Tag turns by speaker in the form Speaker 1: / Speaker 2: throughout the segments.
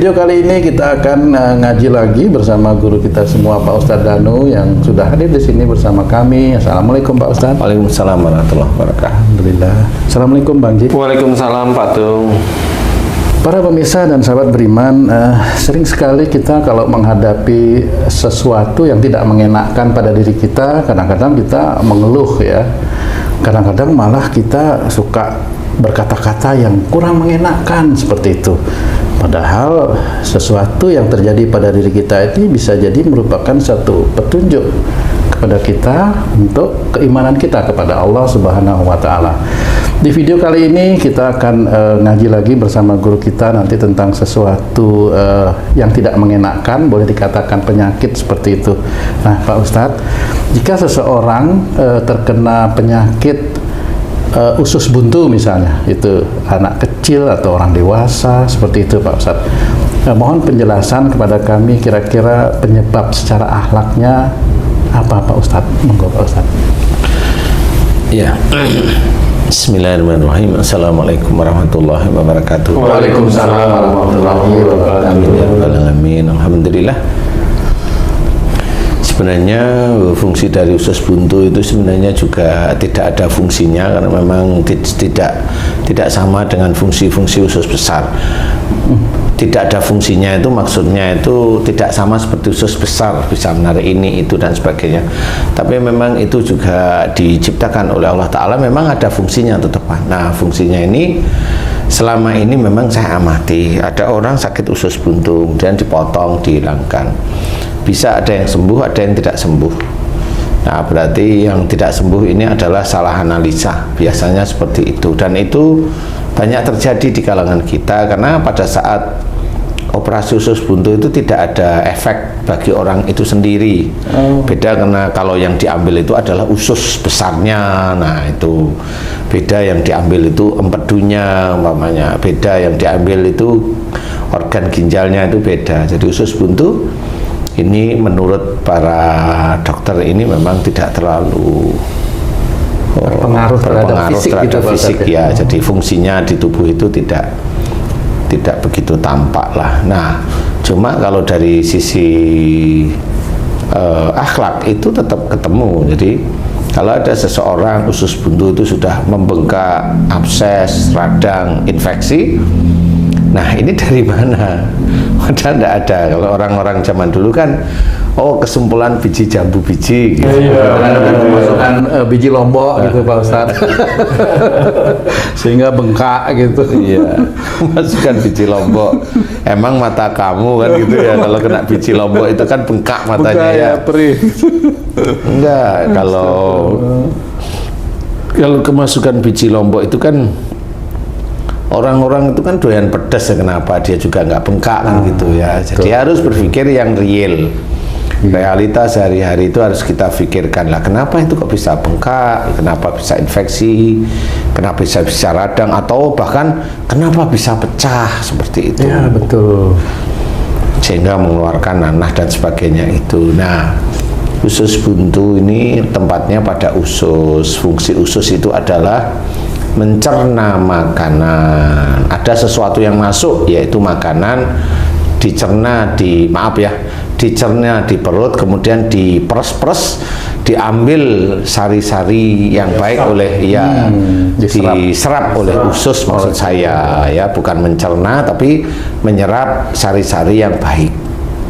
Speaker 1: Video kali ini kita akan ngaji lagi bersama guru kita semua, Pak Ustadz Danu, yang sudah hadir di sini bersama kami. Assalamualaikum Pak Ustadz.
Speaker 2: Waalaikumsalam warahmatullahi wabarakatuh.
Speaker 1: Alhamdulillah. Assalamualaikum Bang Ji.
Speaker 2: Waalaikumsalam Pak Tung.
Speaker 1: Para pemirsa dan sahabat beriman, sering sekali kita kalau menghadapi sesuatu yang tidak mengenakkan pada diri kita, kadang-kadang kita mengeluh ya. Kadang-kadang malah kita suka berkata-kata yang kurang mengenakkan seperti itu. Padahal sesuatu yang terjadi pada diri kita ini bisa jadi merupakan satu petunjuk kepada kita untuk keimanan kita kepada Allah Subhanahu wa Ta'ala. Di video kali ini kita akan ngaji lagi bersama guru kita nanti tentang sesuatu yang tidak mengenakkan, boleh dikatakan penyakit seperti itu. Nah, Pak Ustadz, jika seseorang terkena penyakit usus buntu misalnya, itu anak kecil atau orang dewasa seperti itu Pak Ustadz, mohon penjelasan kepada kami kira-kira penyebab secara akhlaknya apa Pak Ustadz? Monggo Pak Ustadz. Ya.
Speaker 2: Bismillahirrahmanirrahim. Assalamualaikum warahmatullahi wabarakatuh.
Speaker 1: Waalaikumsalam warahmatullahi wabarakatuh.
Speaker 2: Amin. Alhamdulillah. Sebenarnya fungsi dari usus buntu itu sebenarnya juga tidak ada fungsinya, karena memang tidak sama dengan fungsi-fungsi usus besar. Tidak ada fungsinya itu maksudnya itu tidak sama seperti usus besar, bisa menarik ini, itu dan sebagainya. Tapi memang itu juga diciptakan oleh Allah Ta'ala, memang ada fungsinya tetap. Nah, fungsinya ini selama ini memang saya amati, ada orang sakit usus buntu, kemudian dipotong, dihilangkan. Bisa ada yang sembuh, ada yang tidak sembuh. Nah, berarti yang tidak sembuh ini adalah salah analisa, biasanya seperti itu. Dan itu banyak terjadi di kalangan kita, karena pada saat operasi usus buntu itu tidak ada efek bagi orang itu sendiri. Beda karena kalau yang diambil itu adalah usus besarnya, nah itu beda. Yang diambil itu empedunya umpamanya, beda. Yang diambil itu organ ginjalnya, itu beda. Jadi usus buntu ini menurut para dokter ini memang tidak terlalu
Speaker 1: berpengaruh terhadap
Speaker 2: fisik ya. Jadi fungsinya di tubuh itu tidak begitu tampak lah. Nah, cuma kalau dari sisi akhlak itu tetap ketemu. Jadi kalau ada seseorang usus buntu itu sudah membengkak, abses, radang, infeksi, nah ini dari mana? Padahal tidak ada. Kalau orang-orang zaman dulu kan, kesimpulan biji jambu biji gitu.
Speaker 1: Masukkan biji lombok gitu Pak Ustadz. Sehingga bengkak gitu.
Speaker 2: Iya, masukkan biji lombok. Emang mata kamu kan gitu ya, kalau kena biji lombok itu kan bengkak matanya ya.
Speaker 1: Perih.
Speaker 2: Enggak, kalau kemasukan biji lombok itu kan orang-orang itu kan doyan pedas ya, kenapa dia juga nggak bengkak kan gitu ya. Jadi harus berpikir yang real. Realitas sehari-hari itu harus kita pikirkan lah, kenapa itu kok bisa bengkak, kenapa bisa infeksi, kenapa bisa radang, atau bahkan kenapa bisa pecah seperti itu.
Speaker 1: Ya, betul.
Speaker 2: Sehingga mengeluarkan nanah dan sebagainya itu. Nah, usus buntu ini tempatnya pada usus. Fungsi usus itu adalah mencerna makanan. Ada sesuatu yang masuk, yaitu makanan, dicerna dicerna di perut, kemudian diperes-peres, diambil sari-sari yang baik oleh diserap oleh usus, maksud saya ya, bukan mencerna tapi menyerap sari-sari yang baik.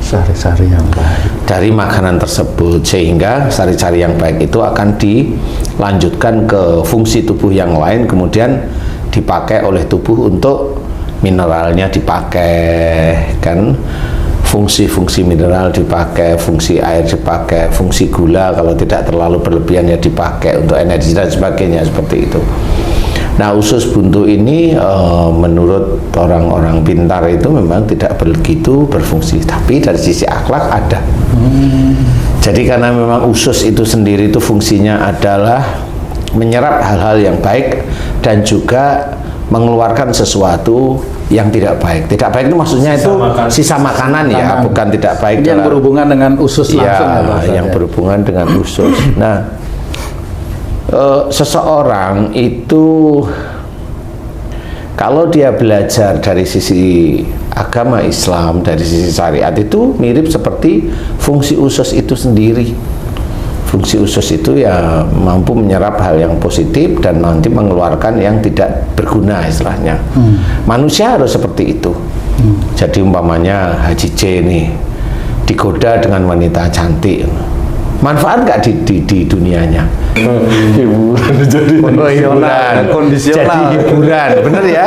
Speaker 1: Sari-sari yang baik
Speaker 2: dari makanan tersebut, sehingga sari-sari yang baik itu akan dilanjutkan ke fungsi tubuh yang lain, kemudian dipakai oleh tubuh untuk mineralnya, dipakai kan, fungsi-fungsi mineral dipakai, fungsi air dipakai, fungsi gula kalau tidak terlalu berlebihan ya dipakai untuk energi dan sebagainya, seperti itu. Nah, usus buntu ini menurut orang-orang pintar itu memang tidak begitu berfungsi, tapi dari sisi akhlak ada. Jadi karena memang usus itu sendiri itu fungsinya adalah menyerap hal-hal yang baik dan juga mengeluarkan sesuatu yang tidak baik. Tidak baik itu maksudnya sisa makanan ya, bukan tidak baik
Speaker 1: yang berhubungan dengan usus langsung
Speaker 2: ya, yang berhubungan dengan usus. Nah, seseorang itu Kalau dia belajar dari sisi agama Islam, dari sisi syariat, itu mirip seperti fungsi usus itu sendiri. Fungsi usus itu ya mampu menyerap hal yang positif dan nanti mengeluarkan yang tidak berguna istilahnya. Manusia harus seperti itu. Jadi umpamanya Haji J nih digoda dengan wanita cantik, manfaat nggak di dunianya?
Speaker 3: Hiburan jadi
Speaker 2: Jadi hiburan, bener ya?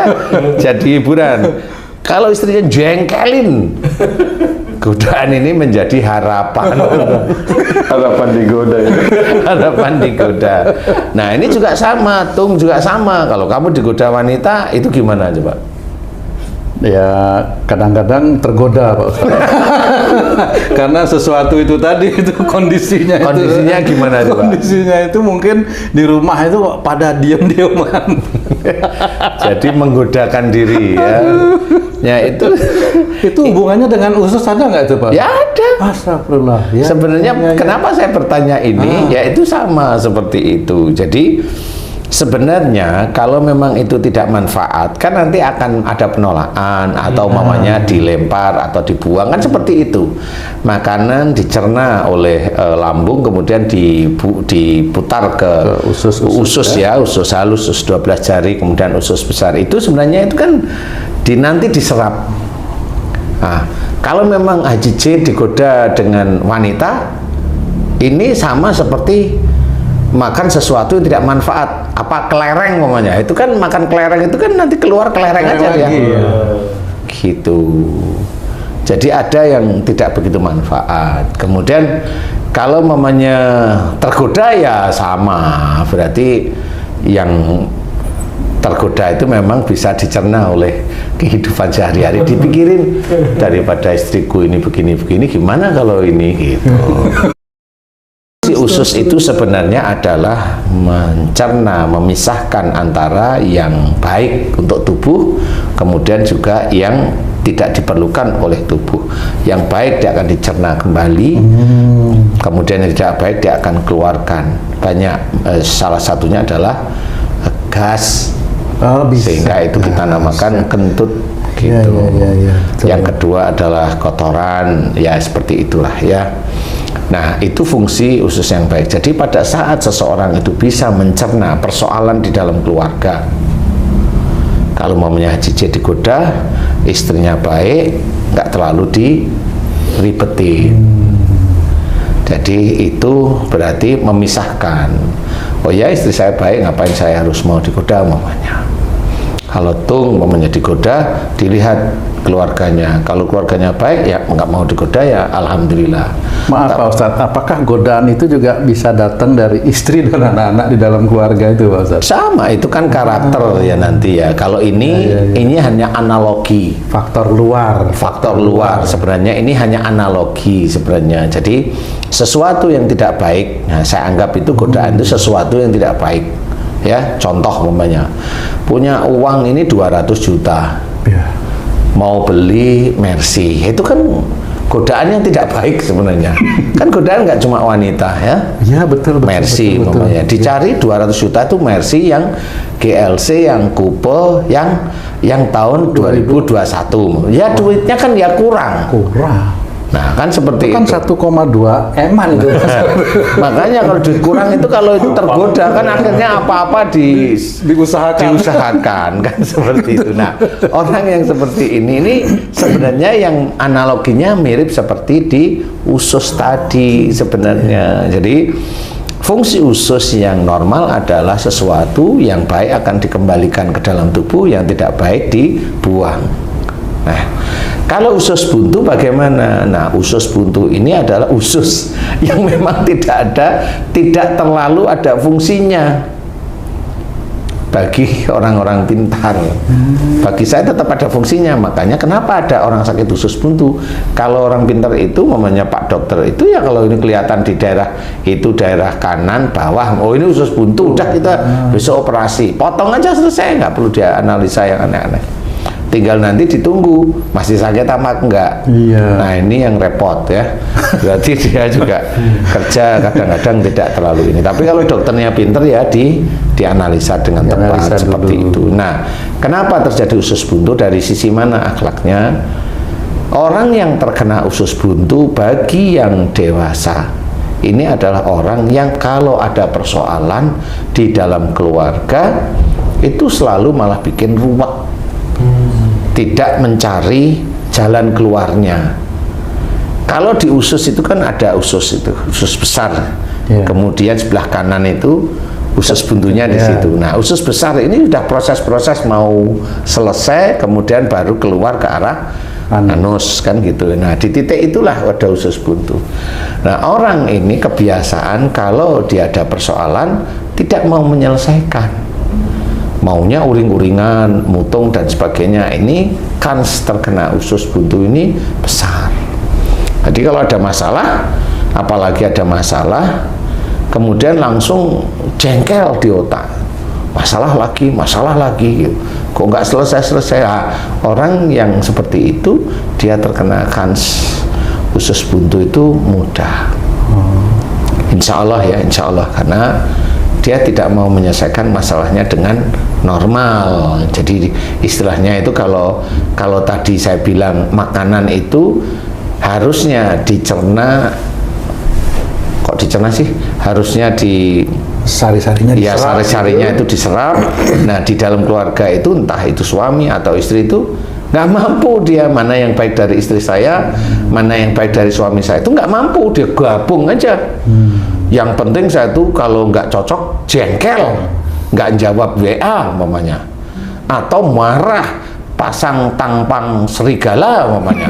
Speaker 2: Jadi hiburan. Kalau istrinya jengkelin, godaan ini menjadi harapan.
Speaker 3: harapan digoda ya.
Speaker 2: Harapan digoda. Nah ini juga sama, Tung juga sama. Kalau kamu digoda wanita, itu gimana coba?
Speaker 1: Ya kadang-kadang tergoda Pak Ustadz. Karena sesuatu itu tadi itu kondisinya
Speaker 2: Gimana coba?
Speaker 1: Kondisinya itu mungkin di rumah itu pada diam-diaman.
Speaker 2: Jadi menggodakan diri ya. Ya itu
Speaker 1: hubungannya dengan usus ada nggak itu Pak?
Speaker 2: ya ada.
Speaker 1: Astagfirullah. Ya,
Speaker 2: Sebenarnya kenapa saya bertanya ini? Ya itu sama seperti itu. Jadi sebenarnya kalau memang itu tidak manfaat, kan nanti akan ada penolakan atau mamanya dilempar atau dibuang, kan seperti itu. Makanan dicerna oleh lambung, kemudian diputar ke usus ya, usus halus, usus 12 jari, kemudian usus besar. Itu sebenarnya itu kan nanti diserap. Nah, kalau memang Haji J digoda dengan wanita, ini sama seperti makan sesuatu yang tidak manfaat, apa kelereng namanya, itu kan makan kelereng itu kan nanti keluar kelereng aja ya. Gitu. Jadi ada yang tidak begitu manfaat. Kemudian kalau mamanya tergoda ya sama, berarti yang tergoda itu memang bisa dicerna oleh kehidupan sehari-hari, dipikirin daripada istriku ini begini-begini, gimana kalau ini gitu. Usus itu sebenarnya adalah mencerna, memisahkan antara yang baik untuk tubuh, kemudian juga yang tidak diperlukan oleh tubuh. Yang baik dia akan dicerna kembali, kemudian yang tidak baik dia akan keluarkan. Banyak, salah satunya adalah gas, sehingga itu kita namakan kentut gitu. Yang kedua adalah kotoran, ya seperti itulah ya. Nah, itu fungsi usus yang baik. Jadi pada saat seseorang itu bisa mencerna persoalan di dalam keluarga, kalau mamanya Haji J digoda, istrinya baik, nggak terlalu diribetin. Jadi itu berarti memisahkan. Oh ya, istri saya baik, ngapain saya harus mau digoda mamanya? Kalau Tung mamanya digoda, dilihat keluarganya. Kalau keluarganya baik, ya nggak mau digoda, ya alhamdulillah.
Speaker 1: Maaf Pak Ustadz, apakah godaan itu juga bisa datang dari istri dan anak-anak di dalam keluarga itu Pak Ustadz?
Speaker 2: Sama, itu kan karakter ya nanti ya. Kalau ini ini hanya analogi.
Speaker 1: Faktor luar.
Speaker 2: Faktor luar. Sebenarnya ini hanya analogi sebenarnya. Jadi sesuatu yang tidak baik, nah saya anggap itu godaan itu sesuatu yang tidak baik. Ya, contoh umpamanya punya uang ini 200 juta.
Speaker 1: Ya.
Speaker 2: Mau beli Mercy, itu kan godaan yang tidak baik sebenarnya. Kan godaan nggak cuma wanita ya.
Speaker 1: Iya betul.
Speaker 2: Mercy umpamanya dicari 200 juta itu Mercy yang GLC, yang coupe, yang tahun 2021. Ya duitnya kan ya kurang. Nah kan seperti
Speaker 1: itu. Kan 1,2 eman itu.
Speaker 2: Makanya kalau duit kurang itu, kalau itu tergoda kan akhirnya apa-apa diusahakan kan seperti itu. Nah orang yang seperti ini sebenarnya yang analoginya mirip seperti di usus tadi sebenarnya. Jadi fungsi usus yang normal adalah sesuatu yang baik akan dikembalikan ke dalam tubuh, yang tidak baik dibuang. Nah, kalau usus buntu bagaimana? Nah, usus buntu ini adalah usus yang memang tidak terlalu ada fungsinya bagi orang-orang pintar. Bagi saya tetap ada fungsinya. Makanya kenapa ada orang sakit usus buntu? Kalau orang pintar itu, namanya Pak Dokter itu ya, kalau ini kelihatan di daerah itu, daerah kanan bawah, oh ini usus buntu, udah kita besok operasi, potong aja selesai, nggak perlu dia analisa yang aneh-aneh. Tinggal nanti ditunggu masih sakit apa enggak. Nah ini yang repot ya. Berarti dia juga kerja kadang-kadang tidak terlalu ini. Tapi kalau dokternya pinter ya dianalisa dengan tepat seperti itu. Nah Kenapa terjadi usus buntu? Dari sisi mana akhlaknya? Orang yang terkena usus buntu bagi yang dewasa ini adalah orang yang kalau ada persoalan di dalam keluarga itu selalu malah bikin ruwet, tidak mencari jalan keluarnya. Kalau di usus itu kan ada usus besar, kemudian sebelah kanan itu usus buntunya di situ. Nah, usus besar ini sudah proses-proses mau selesai, kemudian baru keluar ke arah anus kan gitu. Nah, di titik itulah ada usus buntu. Nah, orang ini kebiasaan kalau dia ada persoalan tidak mau menyelesaikan, maunya uring-uringan, mutung dan sebagainya. Ini kans terkena usus buntu ini besar. Jadi kalau ada masalah, apalagi ada masalah, kemudian langsung jengkel di otak, masalah lagi, kok nggak selesai-selesai. Orang yang seperti itu dia terkena kans usus buntu itu mudah. Insya Allah ya, insya Allah, karena dia tidak mau menyelesaikan masalahnya dengan normal. Jadi istilahnya itu kalau tadi saya bilang makanan itu harusnya dicerna, kok dicerna sih? Harusnya di
Speaker 1: sari-sarinya
Speaker 2: ya sari-sarinya itu diserap. Nah, di dalam keluarga itu entah itu suami atau istri itu nggak mampu, dia mana yang baik dari istri saya, mana yang baik dari suami saya, itu nggak mampu, dia gabung aja. Yang penting saya tuh kalau nggak cocok jengkel, nggak jawab WA umpamanya, atau marah, pasang tampang serigala umpamanya.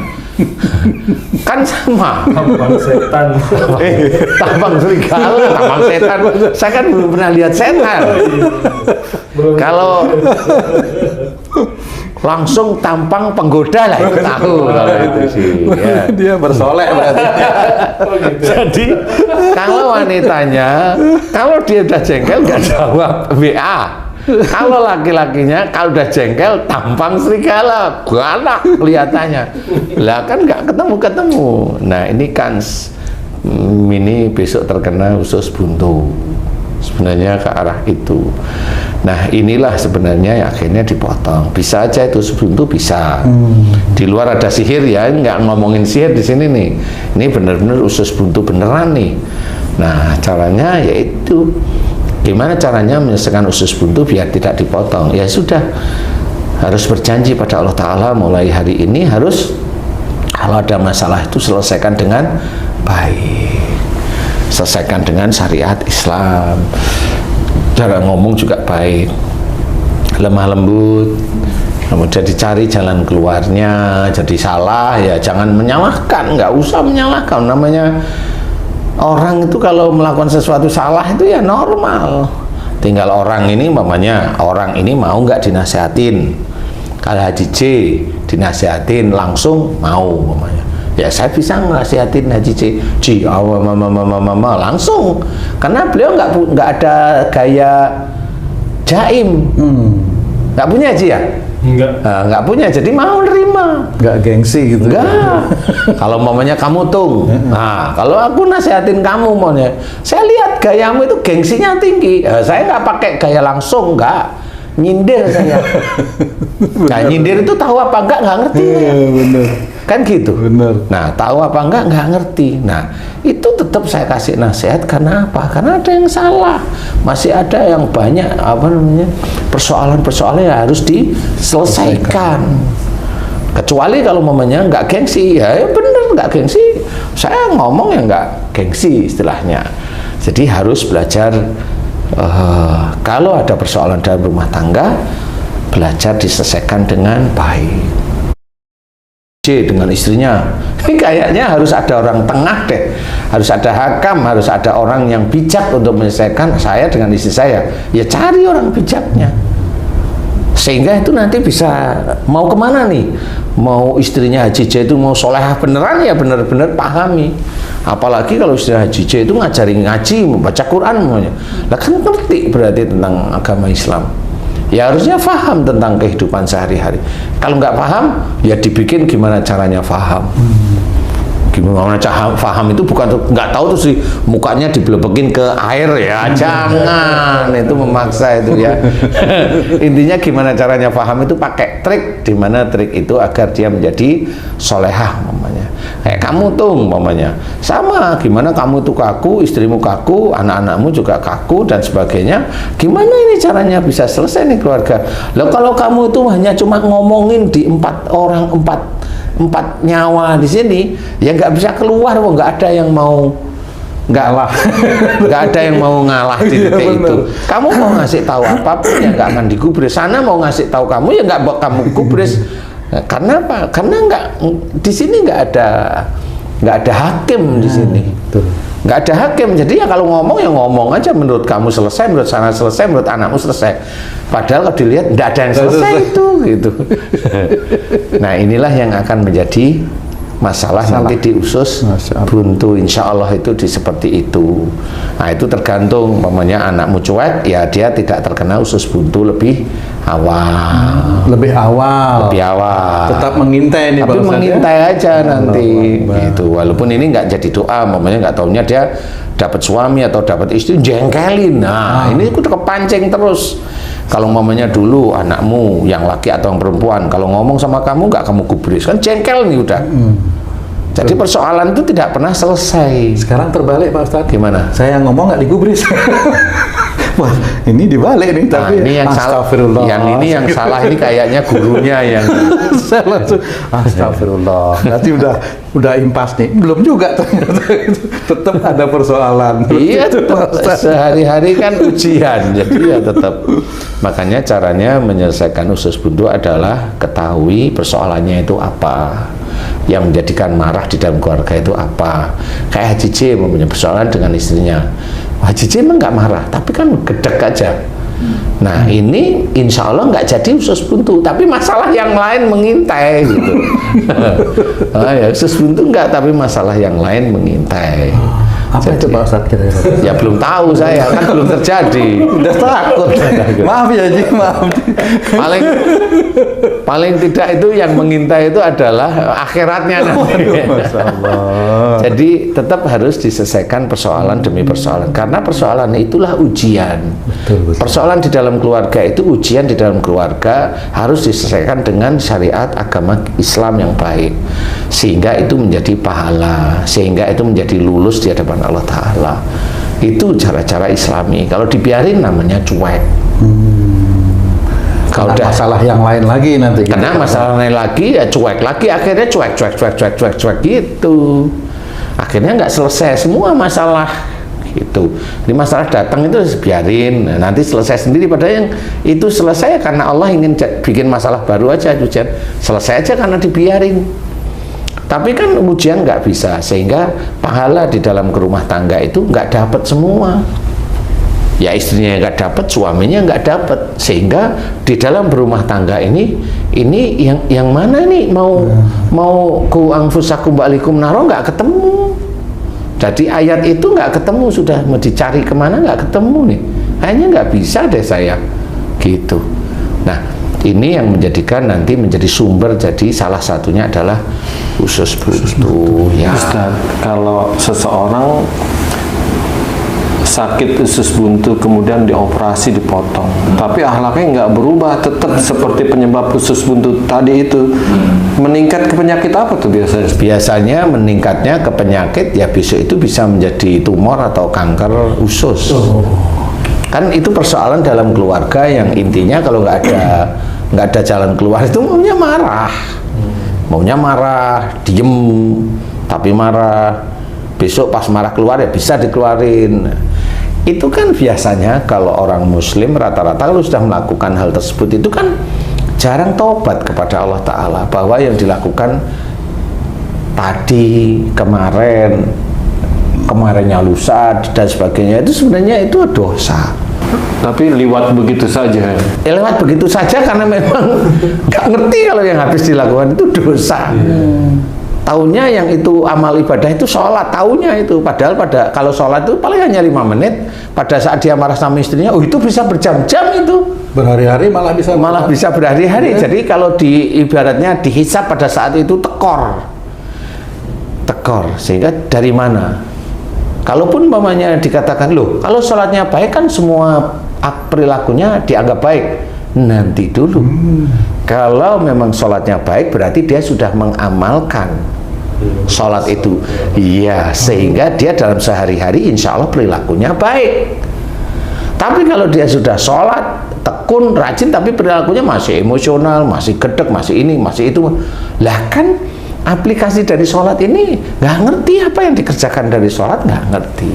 Speaker 2: Kan sama
Speaker 3: Tampang setan.
Speaker 2: tampang serigala, tampang setan, saya kan belum pernah lihat setan. Kalau langsung tampang penggoda lah itu tahu kalau itu sih ya.
Speaker 1: Dia bersolek berarti.
Speaker 2: Jadi kalau wanitanya, kalau dia udah jengkel nggak jawab WA. Kalau laki-lakinya kalau udah jengkel tampang serigala, galak kelihatannya. Lah kan nggak ketemu. Nah, ini kan ini besok terkena usus buntu. Sebenarnya ke arah itu. Nah, inilah sebenarnya yang akhirnya dipotong. Bisa aja itu usus buntu bisa. Di luar ada sihir ya, nggak ngomongin sihir di sini nih. Ini benar-benar usus buntu beneran nih. Nah, caranya yaitu gimana caranya menyelesaikan usus buntu biar tidak dipotong? Ya sudah, harus berjanji pada Allah Ta'ala mulai hari ini harus kalau ada masalah itu selesaikan dengan baik, selesaikan dengan syariat Islam, cara ngomong juga baik, lemah lembut, kemudian dicari jalan keluarnya. Jadi salah ya jangan menyalahkan, nggak usah menyalahkan, namanya orang itu kalau melakukan sesuatu salah itu ya normal. Tinggal orang ini umpamanya orang ini mau nggak dinasihatin. Kalau Haji J dinasihatin langsung mau umpamanya. Ya saya bisa nasihatin Haji J langsung. Karena beliau nggak ada gaya jaim. Nggak punya Haji ya? Nggak punya, jadi mau nerima,
Speaker 1: Nggak gengsi gitu.
Speaker 2: enggak. Kalau mamanya kamu tung, nah kalau aku nasihatin kamu maunya, saya lihat gayamu itu gengsinya tinggi. Saya nggak pakai gaya langsung, nggak nyindir saya. Nah, nyindir itu tahu apa enggak nggak ngerti.
Speaker 1: Bener.
Speaker 2: Kan gitu.
Speaker 1: Bener.
Speaker 2: Nah, tahu apa enggak ngerti. Nah, itu tetap saya kasih nasihat karena apa? Karena ada yang salah. Masih ada yang banyak persoalan-persoalan yang harus diselesaikan. Kecuali kalau mamanya nggak gengsi, ya bener nggak gengsi. Saya ngomong ya nggak gengsi istilahnya. Jadi harus belajar kalau ada persoalan dalam rumah tangga, belajar diselesaikan dengan baik. Dengan istrinya, ini kayaknya harus ada orang tengah deh, harus ada hakam, harus ada orang yang bijak untuk menyelesaikan saya dengan istri saya. Ya cari orang bijaknya, sehingga itu nanti bisa mau kemana nih, mau istrinya Haji J itu mau solehah beneran ya bener-bener pahami. Apalagi kalau istri Haji J itu ngajarin ngaji, membaca Quran semuanya, lah kan ngerti berarti tentang agama Islam. Ya harusnya paham tentang kehidupan sehari-hari. Kalau nggak paham, ya dibikin gimana caranya paham. Gimana faham itu bukan nggak tahu terus mukanya dibelebekin ke air ya, jangan itu memaksa itu ya. Intinya gimana caranya faham itu pakai trik, di mana trik itu agar dia menjadi solehah umpamanya. Kayak kamu tuh umpamanya sama, gimana kamu itu kaku, istrimu kaku, anak-anakmu juga kaku dan sebagainya. Gimana ini caranya bisa selesai nih keluarga? Loh kalau kamu itu hanya cuma ngomongin di 4 nyawa di sini, ya nggak bisa keluar, nggak ada yang mau nggak ada yang mau ngalah di titik itu. Kamu mau ngasih tahu apapun ya nggak akan digubris. Sana mau ngasih tahu kamu ya nggak buat kamu gubris. Karena apa? Karena nggak di sini nggak ada hakim di sini. Nggak ada hakim, jadi ya kalau ngomong ya ngomong aja, menurut kamu selesai, menurut sana selesai, menurut anakmu selesai. Padahal kalau dilihat nggak ada yang selesai itu, gitu. Nah inilah yang akan menjadi masalah nanti di usus buntu, insya Allah itu seperti itu. Nah itu tergantung, umpamanya anakmu cuek, ya dia tidak terkena usus buntu lebih awal.
Speaker 1: Lebih awal. Tetap mengintai nih,
Speaker 2: tapi mengintai aja nanti. Itu walaupun ini nggak jadi doa, umpamanya nggak taunya dia dapat suami atau dapat istri jengkelin. Nah ini udah kepancing terus. Kalau mamanya dulu anakmu yang laki atau yang perempuan, kalau ngomong sama kamu nggak kamu gubris, kan jengkel nih udah. Jadi persoalan itu tidak pernah selesai.
Speaker 1: Sekarang terbalik Pak Ustadz.
Speaker 2: Gimana?
Speaker 1: Saya yang ngomong nggak digubris. Wah, ini dibalik nih, tapi
Speaker 2: ini yang salah. Yang ini yang salah ini kayaknya gurunya yang
Speaker 1: saya langsung astagfirullah. Nanti udah impas nih. Belum juga ternyata. Tetap ada persoalan.
Speaker 2: Iya, tetap sehari-hari kan ujian. Jadi ya tetap. Makanya caranya menyelesaikan usus buntu adalah ketahui persoalannya itu apa. Yang menjadikan marah di dalam keluarga itu apa. Kayak Haji J mempunyai persoalan dengan istrinya. Haji J emang nggak marah, tapi kan gedek aja. Nah ini insya Allah nggak jadi usus buntu, tapi masalah yang lain mengintai gitu. Ya, usus buntu nggak, tapi masalah yang lain mengintai.
Speaker 1: Apa itu Pak Ustadz kira-kira?
Speaker 2: Ya belum tahu saya, kan belum terjadi.
Speaker 1: Udah takut. Maaf ya Ji, maaf.
Speaker 2: Paling tidak itu yang mengintai itu adalah akhiratnya nanti. Jadi tetap harus diselesaikan persoalan demi persoalan, karena persoalan itulah ujian. Betul. Persoalan di dalam keluarga itu ujian di dalam keluarga harus diselesaikan dengan syariat agama Islam yang baik, sehingga itu menjadi pahala, sehingga itu menjadi lulus di hadapan Allah Ta'ala. Itu cara-cara Islami. Kalau dibiarin namanya cuek. Kalau udah
Speaker 1: masalah yang lain lagi nanti.
Speaker 2: Karena masalah lain lagi ya cuek lagi, akhirnya cuek gitu. Akhirnya nggak selesai semua masalah gitu. Ini masalah datang itu biarin, nanti selesai sendiri. Padahal yang itu selesai karena Allah ingin bikin masalah baru aja, ujian selesai aja karena dibiarin. Tapi kan ujian nggak bisa, sehingga pahala di dalam rumah tangga itu nggak dapat semua. Ya istrinya nggak dapat, suaminya nggak dapat, sehingga di dalam berumah tangga ini yang mana nih mau ku anfusakum ba'alikum naro nggak ketemu. Jadi ayat itu nggak ketemu, sudah mau dicari kemana nggak ketemu nih. Kayaknya nggak bisa deh saya gitu. Nah ini yang menjadikan nanti menjadi sumber, jadi salah satunya adalah usus buntu. Ya.
Speaker 3: Ustaz, kalau seseorang sakit usus buntu kemudian dioperasi dipotong, tapi akhlaknya nggak berubah, tetap seperti penyebab usus buntu tadi itu, meningkat ke penyakit apa tuh biasanya?
Speaker 2: Biasanya meningkatnya ke penyakit ya besok itu bisa menjadi tumor atau kanker usus. Kan itu persoalan dalam keluarga yang intinya kalau nggak ada jalan keluar itu maunya marah, diem tapi marah. Besok pas marah keluar ya bisa dikeluarin. Itu kan biasanya kalau orang muslim rata-rata kalau sudah melakukan hal tersebut itu kan jarang taubat kepada Allah Ta'ala, bahwa yang dilakukan tadi, kemarinnya lusa dan sebagainya itu sebenarnya itu dosa.
Speaker 3: Tapi lewat begitu saja.
Speaker 2: Lewat begitu saja karena memang nggak ngerti kalau yang habis dilakukan itu dosa. Taunya yang itu amal ibadah itu sholat, taunya itu. Padahal kalau sholat itu paling hanya 5 menit. Pada saat dia marah sama istrinya, itu bisa berjam-jam itu.
Speaker 1: Berhari-hari malah bisa
Speaker 2: berhari-hari. Jadi kalau ibaratnya dihisap pada saat itu tekor. tekor. Sehingga dari mana? Kalaupun umpamanya dikatakan, loh kalau sholatnya baik kan semua perilakunya dianggap baik. Nanti dulu. Kalau memang sholatnya baik berarti dia sudah mengamalkan sholat itu. Iya, sehingga dia dalam sehari-hari insya Allah perilakunya baik. Tapi kalau dia sudah sholat, tekun, rajin, tapi perilakunya masih emosional, masih gedek, masih ini, masih itu, lah kan aplikasi dari sholat ini nggak ngerti apa yang dikerjakan dari sholat, nggak ngerti.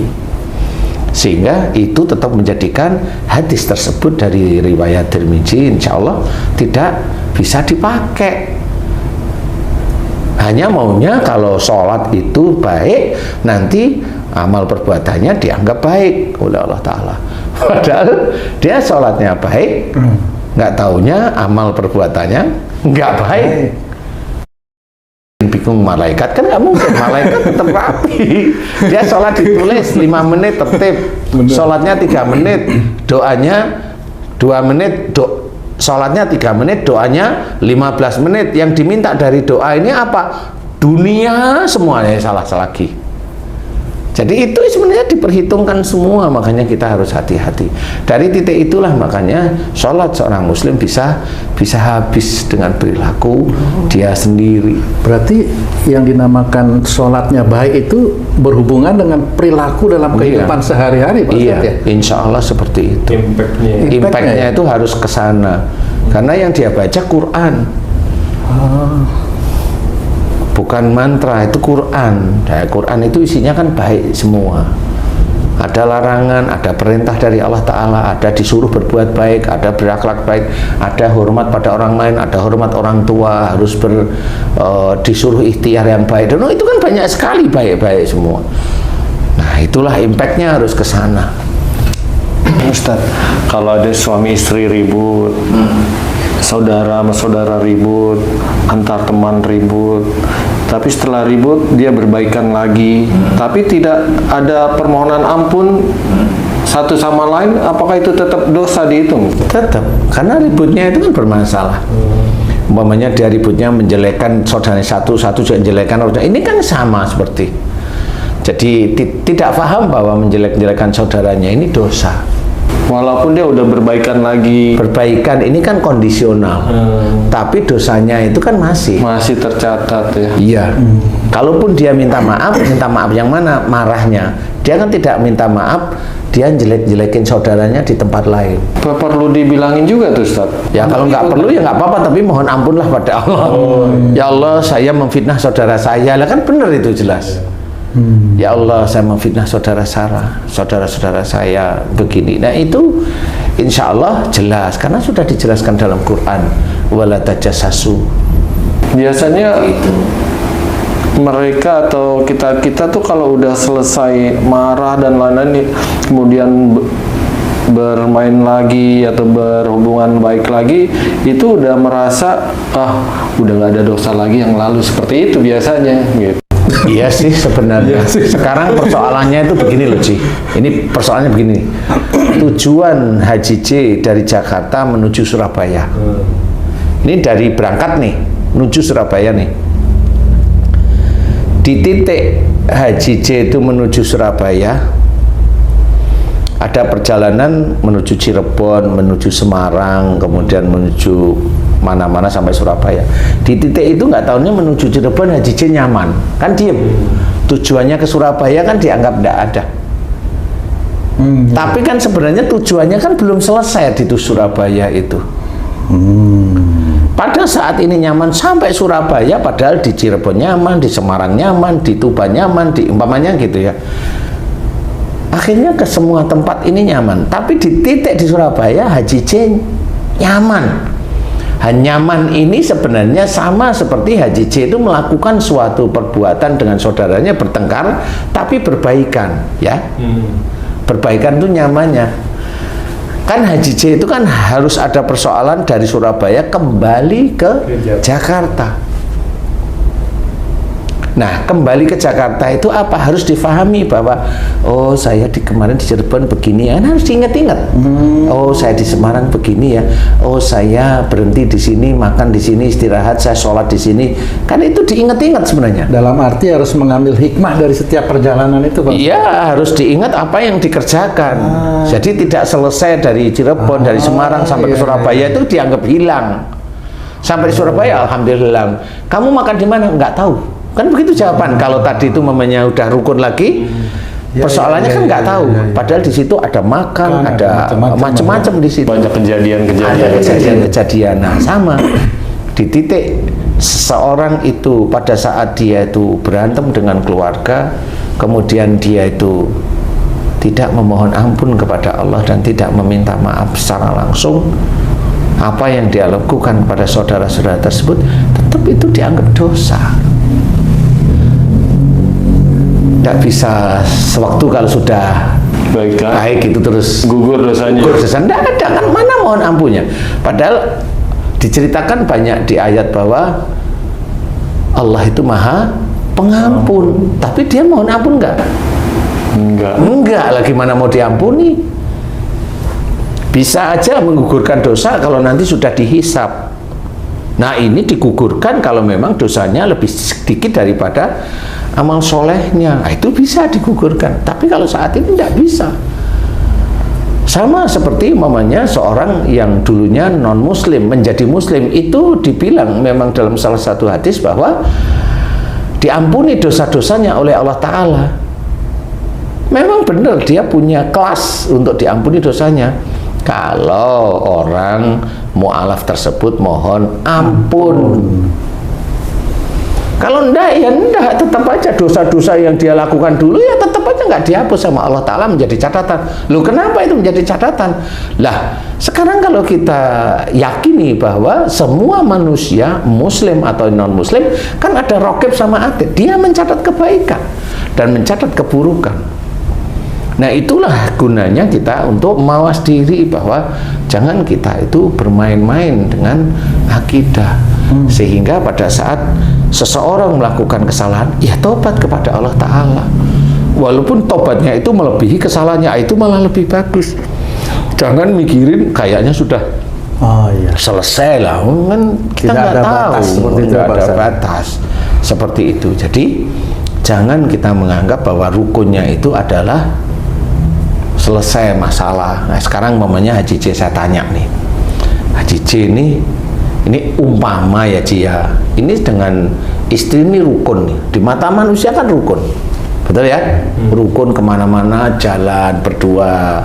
Speaker 2: Sehingga itu tetap menjadikan hadis tersebut dari riwayat Tirmidzi insya Allah tidak bisa dipakai. Hanya maunya kalau sholat itu baik, nanti amal perbuatannya dianggap baik oleh Allah Ta'ala. Padahal dia sholatnya baik, nggak taunya amal perbuatannya nggak baik. Bingung malaikat kan nggak mungkin, malaikat tetap rapi. Dia sholat ditulis 5 menit tertib, sholatnya 3 menit, doanya 2 menit, sholatnya 3 menit, doanya 15 menit. Yang diminta dari doa ini apa? Dunia semuanya salah lagi. Jadi itu sebenarnya diperhitungkan semua, makanya kita harus hati-hati. Dari titik itulah makanya sholat seorang muslim bisa habis dengan perilaku dia sendiri.
Speaker 1: Berarti yang dinamakan sholatnya baik itu berhubungan dengan perilaku dalam kehidupan sehari-hari, Pak
Speaker 2: Iya,
Speaker 1: Ustadz, ya?
Speaker 2: insya Allah seperti itu. Impactnya itu harus ke sana. Karena yang dia baca Quran. Bukan mantra, itu Quran. Nah, Quran itu isinya kan baik semua. Ada larangan, ada perintah dari Allah Ta'ala, ada disuruh berbuat baik, ada berakhlak baik, ada hormat pada orang lain, ada hormat orang tua, harus disuruh ikhtiar yang baik. Dan itu kan banyak sekali baik-baik semua. Nah, itulah impactnya harus ke sana.
Speaker 3: Ustaz, kalau ada suami istri ribut, saudara sama saudara ribut, antar teman ribut, tapi setelah ribut dia berbaikan lagi, tapi tidak ada permohonan ampun satu sama lain, apakah itu tetap dosa dihitung?
Speaker 2: Tetap, karena ributnya itu kan bermasalah. Umpamanya dia ributnya menjelekkan saudaranya satu juga menjelekkan orang, ini kan sama seperti. Jadi tidak paham bahwa menjelek-jelekan saudaranya ini dosa.
Speaker 3: Walaupun dia udah berbaikan lagi.
Speaker 2: Perbaikan ini kan kondisional, tapi dosanya itu kan masih
Speaker 3: tercatat ya.
Speaker 2: Iya. Kalaupun dia minta maaf yang mana? Marahnya. Dia kan tidak minta maaf, dia jelek-jelekin saudaranya di tempat lain.
Speaker 3: Perlu dibilangin juga tuh Ustaz.
Speaker 2: Ya kalau nggak perlu ya nggak apa-apa, tapi mohon ampunlah pada Allah. Ya Allah, saya memfitnah saudara saya. Lah kan benar itu jelas. Ya Allah, saya memfitnah saudara saudara saya begini. Nah itu insya Allah jelas, karena sudah dijelaskan dalam Quran. Wala tajassasu.
Speaker 3: Biasanya mereka atau kita tuh kalau udah selesai marah dan lain-lain, kemudian bermain lagi atau berhubungan baik lagi, itu udah merasa udah nggak ada dosa lagi yang lalu, seperti itu biasanya gitu.
Speaker 2: Iya sih sebenarnya. Sekarang persoalannya itu begini loh Ci. Ini persoalannya begini. Tujuan Haji C dari Jakarta menuju Surabaya. Ini dari berangkat nih, menuju Surabaya nih. Di titik Haji C itu menuju Surabaya, ada perjalanan menuju Cirebon, menuju Semarang, kemudian menuju mana-mana sampai Surabaya. Di titik itu nggak tahunya menuju Cirebon Haji C nyaman, kan diem. Tujuannya ke Surabaya kan dianggap nggak ada. Tapi kan sebenarnya tujuannya kan belum selesai di Surabaya itu. Pada saat ini nyaman sampai Surabaya, padahal di Cirebon nyaman, di Semarang nyaman, di Tuban nyaman, di umpamanya gitu ya. Akhirnya ke semua tempat ini nyaman, tapi di titik di Surabaya Haji C nyaman. Nyaman ini sebenarnya sama seperti Haji C itu melakukan suatu perbuatan dengan saudaranya bertengkar, tapi berbaikan, ya. Berbaikan itu nyamannya. Kan Haji C itu kan harus ada persoalan dari Surabaya kembali ke Jakarta. Nah, kembali ke Jakarta itu apa? Harus difahami bahwa oh saya kemarin di Cirebon begini ya, harus diingat-ingat. Oh saya di Semarang begini ya. Oh saya berhenti di sini, makan di sini, istirahat, saya sholat di sini. Kan itu diingat-ingat sebenarnya.
Speaker 1: Dalam arti harus mengambil hikmah dari setiap perjalanan itu, Pak.
Speaker 2: Iya, harus diingat apa yang dikerjakan. Jadi tidak selesai dari Cirebon, dari Semarang sampai ke Surabaya itu dianggap hilang. Sampai di Surabaya, alhamdulillah. Kamu makan di mana? Nggak tahu. Kan begitu jawaban. Kalau tadi itu mamanya udah rukun lagi, persoalannya kan nggak tahu. Padahal di situ ada makan, ada macam-macam di situ.
Speaker 3: Banyak kejadian-kejadian.
Speaker 2: Ada kejadian-kejadian. Nah, sama di titik seorang itu pada saat dia itu berantem dengan keluarga, kemudian dia itu tidak memohon ampun kepada Allah dan tidak meminta maaf secara langsung, apa yang dia lakukan pada saudara-saudara tersebut tetap itu dianggap dosa. Tidak bisa sewaktu kalau sudah baik itu terus
Speaker 3: gugur dosanya.
Speaker 2: Gugur dosa. Tidak ada, kan mana mohon ampunnya. Padahal diceritakan banyak di ayat bahwa Allah itu maha pengampun. Tapi dia mohon ampun enggak? Enggak, lagi mana mau diampuni. Bisa aja menggugurkan dosa kalau nanti sudah dihisap. Nah ini digugurkan kalau memang dosanya lebih sedikit daripada amal solehnya. Nah, itu bisa digugurkan. Tapi kalau saat ini tidak bisa. Sama seperti umpamanya seorang yang dulunya non muslim menjadi muslim, itu dibilang memang dalam salah satu hadis bahwa diampuni dosa-dosanya oleh Allah Ta'ala. Memang benar dia punya kelas untuk diampuni dosanya kalau orang mu'alaf tersebut mohon ampun. Kalau enggak, ya enggak, tetap aja dosa-dosa yang dia lakukan dulu ya tetap aja nggak dihapus sama Allah Ta'ala, menjadi catatan. Loh kenapa itu menjadi catatan? Lah sekarang kalau kita yakini bahwa semua manusia muslim atau non muslim kan ada raqib sama atid, dia mencatat kebaikan dan mencatat keburukan. Nah itulah gunanya kita untuk mawas diri bahwa jangan kita itu bermain-main dengan akidah. Sehingga pada saat seseorang melakukan kesalahan, ya tobat kepada Allah Ta'ala. Walaupun tobatnya itu melebihi kesalahannya, itu malah lebih bagus. Jangan mikirin kayaknya sudah selesai lah, kan kita nggak tahu, nggak ada batas seperti itu. Jadi jangan kita menganggap bahwa rukunnya itu adalah selesai masalah. Nah sekarang mamanya Haji C saya tanya nih, Haji C ini umpama ya Ci ya, ini dengan istri ini rukun nih, di mata manusia kan rukun, betul ya? Rukun kemana-mana, jalan berdua,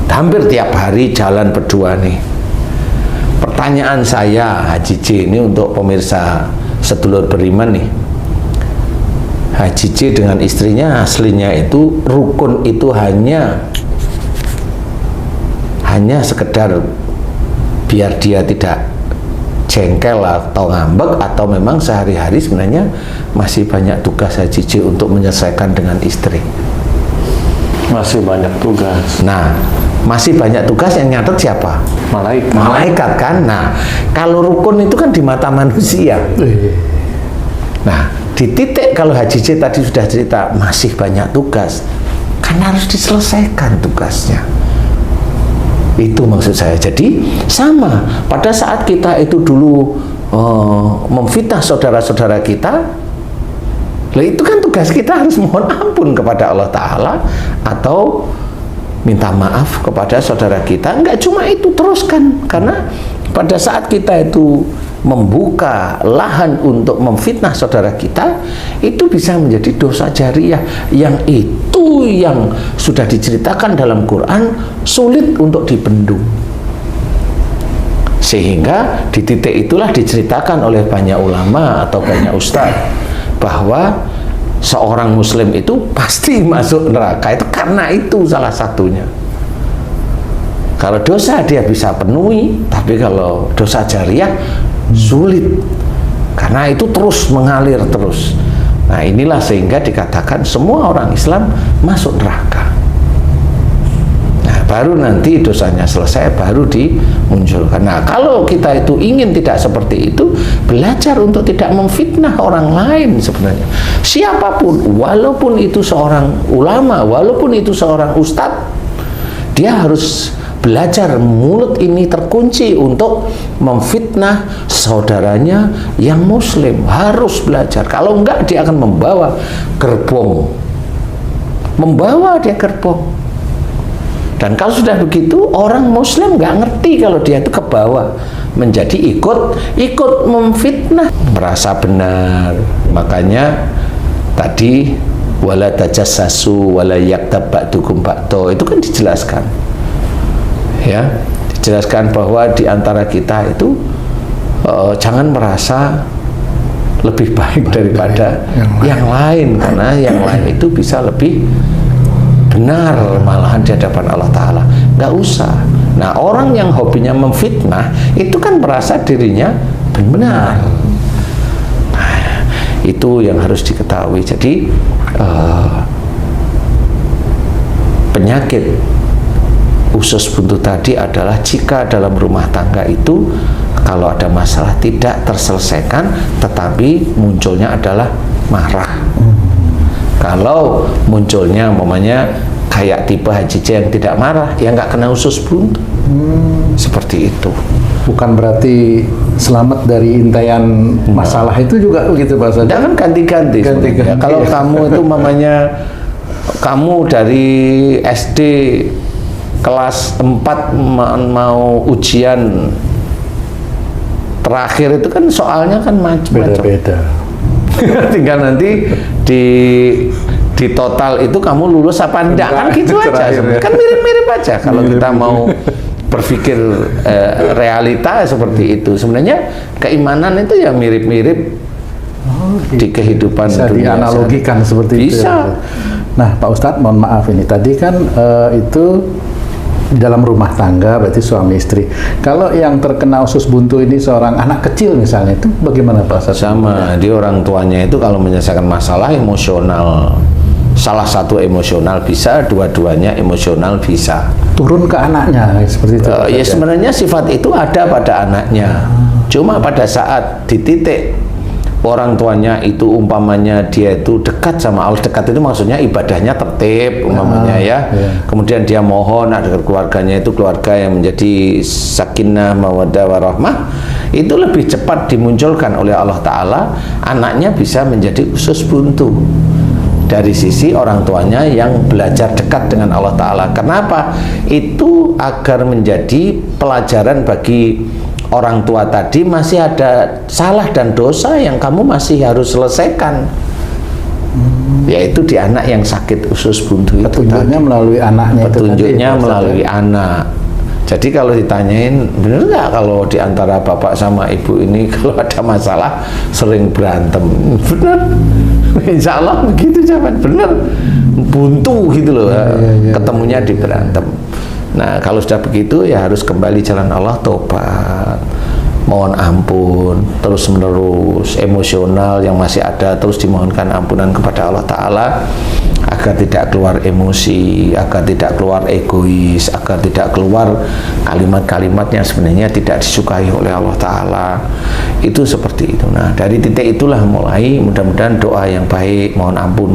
Speaker 2: hampir tiap hari jalan berdua nih. Pertanyaan saya Haji C ini untuk pemirsa sedulur beriman nih, Haji C dengan istrinya aslinya itu rukun itu hanya sekedar biar dia tidak jengkel atau ngambek, atau memang sehari-hari sebenarnya masih banyak tugas Haji C untuk menyelesaikan dengan istri?
Speaker 3: Masih banyak tugas.
Speaker 2: Nah, masih banyak tugas, yang nyatet siapa? Malaikat kan? Nah, kalau rukun itu kan di mata manusia. Nah, di titik kalau Haji C tadi sudah cerita masih banyak tugas, kan harus diselesaikan tugasnya. Itu maksud saya. Jadi sama pada saat kita itu dulu memfitnah saudara-saudara kita, lah itu kan tugas kita harus mohon ampun kepada Allah Ta'ala atau minta maaf kepada saudara kita. Enggak cuma itu, teruskan. Karena pada saat kita itu membuka lahan untuk memfitnah saudara kita, itu bisa menjadi dosa jariyah, yang itu yang sudah diceritakan dalam Quran sulit untuk dibendung. Sehingga di titik itulah diceritakan oleh banyak ulama atau banyak ustadz bahwa seorang muslim itu pasti masuk neraka itu karena itu salah satunya. Kalau dosa dia bisa penuhi, tapi kalau dosa jariyah sulit, karena itu terus mengalir terus. Nah inilah sehingga dikatakan semua orang Islam masuk neraka. Nah baru nanti dosanya selesai, baru dimunculkan. Nah, kalau kita itu ingin tidak seperti itu, belajar untuk tidak memfitnah orang lain sebenarnya. Siapapun, walaupun itu seorang ulama, walaupun itu seorang ustadz, dia harus belajar mulut ini terkunci untuk memfitnah saudaranya yang muslim. Harus belajar. Kalau enggak, dia akan membawa gerbong. Membawa dia gerbong. Dan kalau sudah begitu, orang muslim nggak ngerti kalau dia itu ke bawah, menjadi ikut memfitnah, merasa benar. Makanya tadi wala tajassasu wala yaktab ba'dukum ba'do, itu kan dijelaskan. Ya, dijelaskan bahwa di antara kita itu jangan merasa lebih baik daripada yang lain, karena yang lain itu bisa lebih benar malahan di hadapan Allah Ta'ala. Nggak usah. Nah, orang yang hobinya memfitnah itu kan merasa dirinya benar. Nah, itu yang harus diketahui. Jadi penyakit usus buntu tadi adalah jika dalam rumah tangga itu kalau ada masalah tidak terselesaikan, tetapi munculnya adalah marah. Kalau munculnya umpamanya kayak tipe Haji C yang tidak marah, ya nggak kena usus buntu. Seperti itu.
Speaker 1: Bukan berarti selamat dari intaian masalah itu juga begitu Pak Ustadz.
Speaker 2: Jangan ganti-ganti. Ya, kalau kamu itu umpamanya kamu dari SD kelas 4 mau ujian terakhir itu kan soalnya kan macam-macam.
Speaker 1: Beda-beda.
Speaker 2: Tinggal nanti di total itu kamu lulus apa enggak, kan gitu aja. Kan mirip-mirip aja kalau kita mau berpikir realita seperti itu. Sebenarnya keimanan itu ya mirip-mirip di kehidupan
Speaker 1: bisa
Speaker 2: dunia
Speaker 1: dianalogikan seperti itu.
Speaker 2: Bisa.
Speaker 1: Nah, Pak Ustadz, mohon maaf ini tadi kan itu di dalam rumah tangga, berarti suami istri. Kalau yang terkena usus buntu ini seorang anak kecil misalnya, itu bagaimana Pak Ustadz?
Speaker 2: Sama, di orang tuanya itu kalau menyelesaikan masalah emosional, salah satu emosional bisa, dua-duanya emosional bisa.
Speaker 1: Turun ke anaknya seperti itu.
Speaker 2: Ya sebenarnya sifat itu ada pada anaknya. Cuma pada saat di titik orang tuanya itu umpamanya dia itu dekat sama Allah, dekat itu maksudnya ibadahnya tertib umpamanya ya. Kemudian dia mohon agar keluarganya itu keluarga yang menjadi sakinah mawaddah warahmah, itu lebih cepat dimunculkan oleh Allah Ta'ala, anaknya bisa menjadi usus buntu dari sisi orang tuanya yang belajar dekat dengan Allah Ta'ala. Kenapa? Itu agar menjadi pelajaran bagi orang tua tadi, masih ada salah dan dosa yang kamu masih harus selesaikan, yaitu di anak yang sakit usus buntu itu.
Speaker 1: Petunjuknya melalui anaknya.
Speaker 2: Petunjuknya melalui anak. Jadi kalau ditanyain, bener nggak kalau di antara bapak sama ibu ini kalau ada masalah sering berantem? Bener. Insya Allah begitu jawaban, bener. Buntu gitu loh, ketemunya di berantem. Nah, kalau sudah begitu ya harus kembali jalan Allah, tobat, mohon ampun, terus menerus, emosional yang masih ada terus dimohonkan ampunan kepada Allah Ta'ala agar tidak keluar emosi, agar tidak keluar egois, agar tidak keluar kalimat-kalimat yang sebenarnya tidak disukai oleh Allah Ta'ala. Itu seperti itu. Nah, dari titik itulah mulai mudah-mudahan doa yang baik, mohon ampun,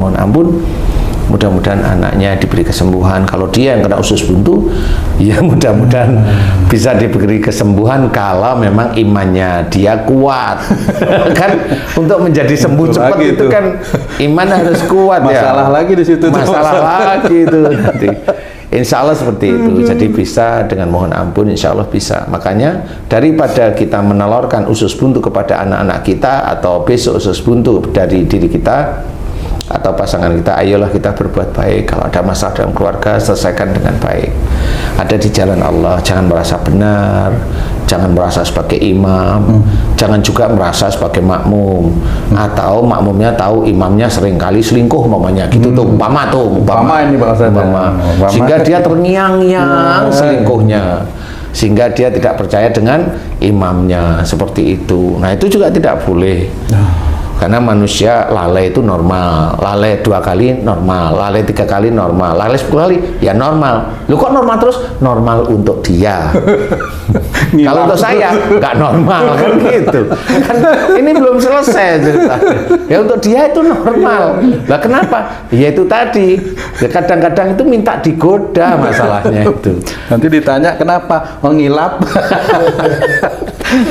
Speaker 2: mudah-mudahan anaknya diberi kesembuhan. Kalau dia yang kena usus buntu, ya mudah-mudahan bisa diberi kesembuhan kalau memang imannya dia kuat. Kan untuk menjadi sembuh cepat itu kan iman harus kuat.
Speaker 1: Masalah
Speaker 2: ya.
Speaker 1: lagi di situ.
Speaker 2: Masalah lagi itu nanti. Insya Allah seperti itu. Jadi bisa dengan mohon ampun, insya Allah bisa. Makanya daripada kita menelurkan usus buntu kepada anak-anak kita atau besok usus buntu dari diri kita atau pasangan kita, ayolah kita berbuat baik. Kalau ada masalah dalam keluarga, selesaikan dengan baik. Ada di jalan Allah, jangan merasa benar, jangan merasa sebagai imam, jangan juga merasa sebagai makmum, atau makmumnya tahu imamnya seringkali selingkuh umpamanya gitu tuh, umpama
Speaker 1: ini Pak Ustadz,
Speaker 2: sehingga dia terngiang-ngiang selingkuhnya, sehingga dia tidak percaya dengan imamnya, seperti itu. Nah, itu juga tidak boleh. Karena manusia lalai itu normal, lalai 2 kali normal, lalai 3 kali normal, lalai 10 kali ya normal. Lu kok normal terus? Normal untuk dia. Kalau untuk saya nggak normal kan gitu. Kan ini belum selesai cerita. Ya untuk dia itu normal. Lah kenapa? Ya itu tadi. Ya kadang-kadang itu minta digoda masalahnya itu.
Speaker 1: Nanti ditanya kenapa? Oh, ngilap.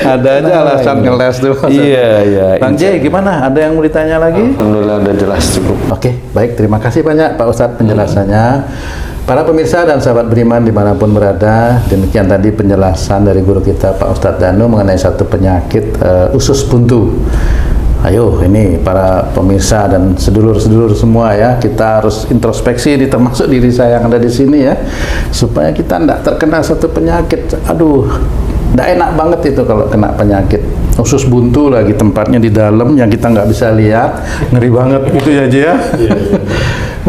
Speaker 1: Ada aja alasan ngeles tuh.
Speaker 2: Iya, iya.
Speaker 1: Bang J, gimana? Ada yang mau ditanya lagi?
Speaker 3: Alhamdulillah udah jelas cukup.
Speaker 1: Oke, baik. Terima kasih banyak Pak Ustadz penjelasannya. Para pemirsa dan sahabat beriman dimanapun berada, demikian tadi penjelasan dari guru kita Pak Ustadz Danu mengenai satu penyakit usus buntu. Ayo, ini para pemirsa dan sedulur-sedulur semua ya, kita harus introspeksi, termasuk diri saya yang ada di sini ya, supaya kita tidak terkena satu penyakit. Aduh, tidak enak banget itu kalau kena penyakit usus buntu, lagi tempatnya di dalam yang kita nggak bisa lihat, ngeri banget gitu ya Jia.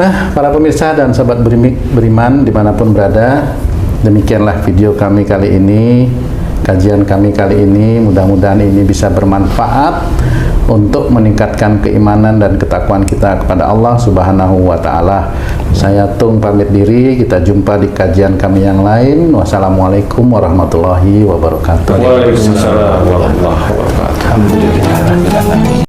Speaker 1: Nah, para pemirsa dan sahabat beriman dimanapun berada, demikianlah video kami kali ini, kajian kami kali ini. Mudah-mudahan ini bisa bermanfaat untuk meningkatkan keimanan dan ketakwaan kita kepada Allah Subhanahu wa Ta'ala. Saya Tung pamit diri, kita jumpa di kajian kami yang lain. Wassalamualaikum warahmatullahi wabarakatuh.
Speaker 3: Waalaikumsalam warahmatullahi wabarakatuh.
Speaker 2: Alhamdulillah.